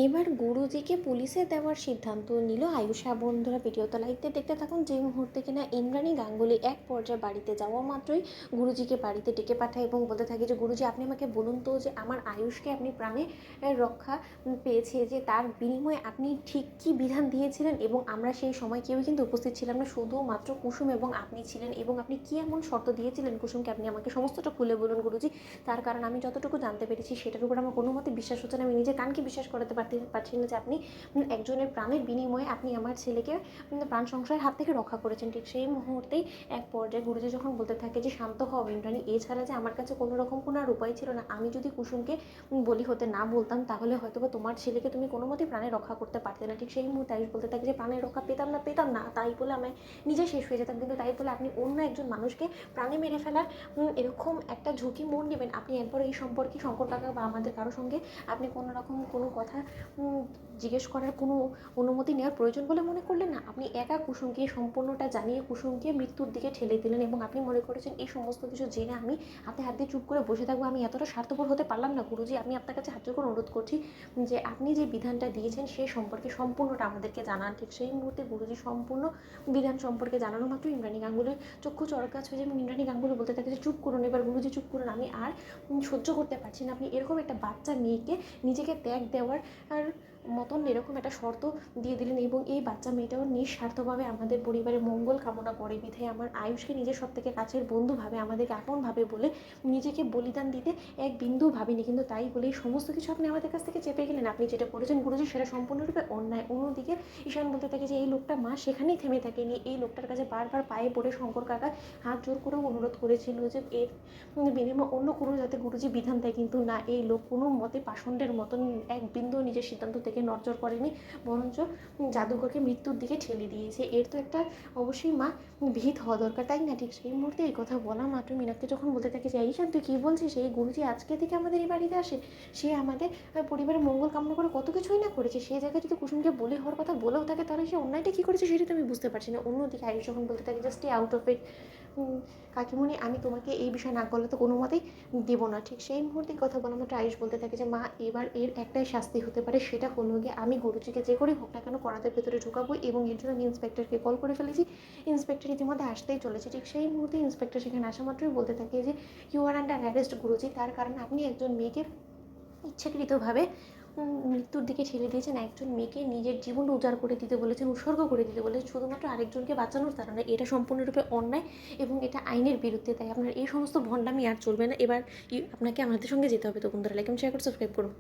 এবার গুরুজিকে পুলিশে দেওয়ার সিদ্ধান্ত নিল আয়ুষা। বন্ধুরা ভিডিওটা লাইক দেখতে থাকুন। যে মুহূর্তে কিনা ইন্দ্রাণী গাঙ্গুলি এক পর্যায়ে বাড়িতে যাওয়া মাত্রই গুরুজিকে বাড়িতে ডেকে পাঠায় এবং বলতে থাকে যে গুরুজি আপনি আমাকে বলুন তো যে আমার আয়ুষকে আপনি প্রাণে রক্ষা পেয়েছে, যে তার বিনিময়ে আপনি ঠিক কী বিধান দিয়েছিলেন, এবং আমরা সেই সময় কেউই কিন্তু উপস্থিত ছিলাম না, শুধুমাত্র কুসুম এবং আপনি ছিলেন, এবং আপনি কী এমন শর্ত দিয়েছিলেন কুসুমকে, আপনি আমাকে সমস্তটা খুলে বলুন গুরুজি। তার কারণ আমি যতটুকু জানতে পেরেছি সেটার উপর আমার কোনো মতে বিশ্বাস হচ্ছে না। আমি নিজের কানকে বিশ্বাস করাতে পারছি না যে আপনি একজনের প্রাণের বিনিময়ে আপনি আমার ছেলেকে প্রাণ সংশয়ের হাত থেকে রক্ষা করেছেন। ঠিক সেই মুহূর্তেই এক পর্যায়ে গুরুজি যখন বলতে থাকে যে শান্ত হও ইন্দ্রাণী, এছাড়া যে আমার কাছে কোনো রকম কোনো আর উপায় ছিল না। আমি যদি কুসুমকে বলি হতে না বলতাম তাহলে হয়তো বা তোমার ছেলেকে তুমি কোনো মতেই প্রাণে রক্ষা করতে পারতে না। ঠিক সেই মুহূর্তে আয়ুষ বলতে থাকে যে প্রাণের রক্ষা পেতাম না, তাই বলে আমি নিজে শেষ হয়ে যেতাম, কিন্তু তাই বলে আপনি অন্য একজন মানুষকে প্রাণে মেরে ফেলার এরকম একটা ঝুঁকি মোড় নেবেন? আপনি একবার এই সম্পর্কে শঙ্কর কাকা বা আমাদের কারো সঙ্গে আপনি কোনো রকম কোনো কথা জিজ্ঞেস করার কোনো অনুমতি নেওয়ার প্রয়োজন বলে মনে করলেন না? আপনি একা কুসুমকে সম্পূর্ণটা জানিয়ে কুসুমকে মৃত্যুর দিকে ঠেলে দিলেন, এবং আপনি মনে করেছেন এই সমস্ত কিছু জেনে আমি হাতে হাত দিয়ে চুপ করে বসে থাকবো। আমি এতটা স্বার্থপর হতে পারলাম না গুরুজি। আমি আপনার কাছে হাত জোড় করে অনুরোধ করছি যে আপনি যে বিধানটা দিয়েছেন সে সম্পর্কে সম্পূর্ণটা আমাদেরকে জানান। ঠিক সেই মুহূর্তে গুরুজি সম্পূর্ণ বিধান সম্পর্কে জানানো মাত্র ইন্দ্রাণী গাঙ্গুলির চক্ষু চড়কাচ হয়ে যায় এবং ইন্দ্রাণী গাঙ্গুলি বলতে থাকে যে চুপ করুন এবার গুরুজি, চুপ করুন, আমি আর সহ্য করতে পারছি না। আপনি এরকম একটা বাচ্চা মেয়েকে নিজেকে ত্যাগ দেওয়ার মতন এরকম একটা শর্ত দিয়ে দিলেন, এবং এই বাচ্চা মেয়েটাও নিঃস্বার্থভাবে আমাদের পরিবারের মঙ্গল কামনা করে বিধায় আমার আয়ুষকে নিজের সব থেকে কাছের বন্ধু ভাবে, আমাদেরকে আপন ভাবে বলে নিজেকে বলিদান দিতে এক বিন্দু ভাবিনি, কিন্তু তাই বলে এই সমস্ত কিছু আপনি আমাদের কাছ থেকে চেপে গেলেন। আপনি যেটা করেছেন গুরুজি সেটা সম্পূর্ণরূপে অন্যায়। অন্যদিকে ঈশান বলতে থাকে যে এই লোকটা মা সেখানেই থেমে থাকেনি, এই লোকটার কাছে বারবার পায়ে পড়ে শঙ্কর কাকা হাত জোর করেও অনুরোধ করেছিল যে এর বিনিময়ে অন্য কোনো যাতে গুরুজি বিধান দেয়, কিন্তু না, এই লোক কোনো মতে পাষণ্ডের মতন এক বিন্দু নিজের সিদ্ধান্ত থেকে নড়চড় করেনি, বরঞ্চ জাদুঘরকে মৃত্যুর দিকে ঠেলে দিয়েছে। এর তো একটা অবশ্যই মা ভীত হওয়া দরকার, তাই না? ঠিক সেই মুহূর্তে এই কথা বলা মাত্র মীনাক্ষী যখন বলতে থাকে যে ঈশান তুই কী বলছিস, এই গুরুজি আজকে থেকে আমাদের এই বাড়িতে আসে, সে আমাদের পরিবারের মঙ্গল কামনা করে কত কিছুই না করেছে, সেই জায়গায় যদি কুসুমকে বলে হওয়ার কথা বলেও থাকে তাহলে সে অন্যায়টা কী করেছে সেটা তো আমি বুঝতে পারছি না। অন্যদিকে আয়ুষ যখন বলতে থাকে just stay out of it কাকিমণি, আমি তোমাকে এই বিষয়ে নাক গলাতে কোনো মতেই দেবো না। ঠিক সেই মুহূর্তে কথা বলা মাত্র আয়ুষ বলতে থাকে যে মা এবার এর একটাই শাস্তি হতে পারে, সেটা হলো গিয়ে আমি গুরুজিকে যে করে হোক না কেন করাতের ভেতরে ঢুকাবো, এবং এর জন্য আমি ইন্সপেক্টরকে কল করে ফেলেছি। ইন্সপেক্টর ইতিমধ্যে আসতেই চলেছে। ঠিক সেই মুহূর্তে ইন্সপেক্টর সেখানে আসা মাত্রই বলতে থাকে যে ইউ আর আন্ডার অ্যারেস্ট গুরুজি, তার কারণ আপনি একজন মেয়েকে ইচ্ছাকৃতভাবে মৃত্যুর দিকে ঠেলে দিয়েছেন, একজন মেয়েকে নিজের জীবন উজাড় করে দিতে বলেছেন, উৎসর্গ করে দিতে বলেছেন শুধুমাত্র আরেকজনকে বাঁচানোর কারণে। এটা সম্পূর্ণরূপে অন্যায় এবং এটা আইনের বিরুদ্ধে, তাই আপনার এই সমস্ত ভণ্ডামি আর চলবে না। এবার আপনাকে আমাদের সঙ্গে যেতে হবে। তো বন্ধুরা লাইক এবং শেয়ার করে সাবস্ক্রাইব করুন।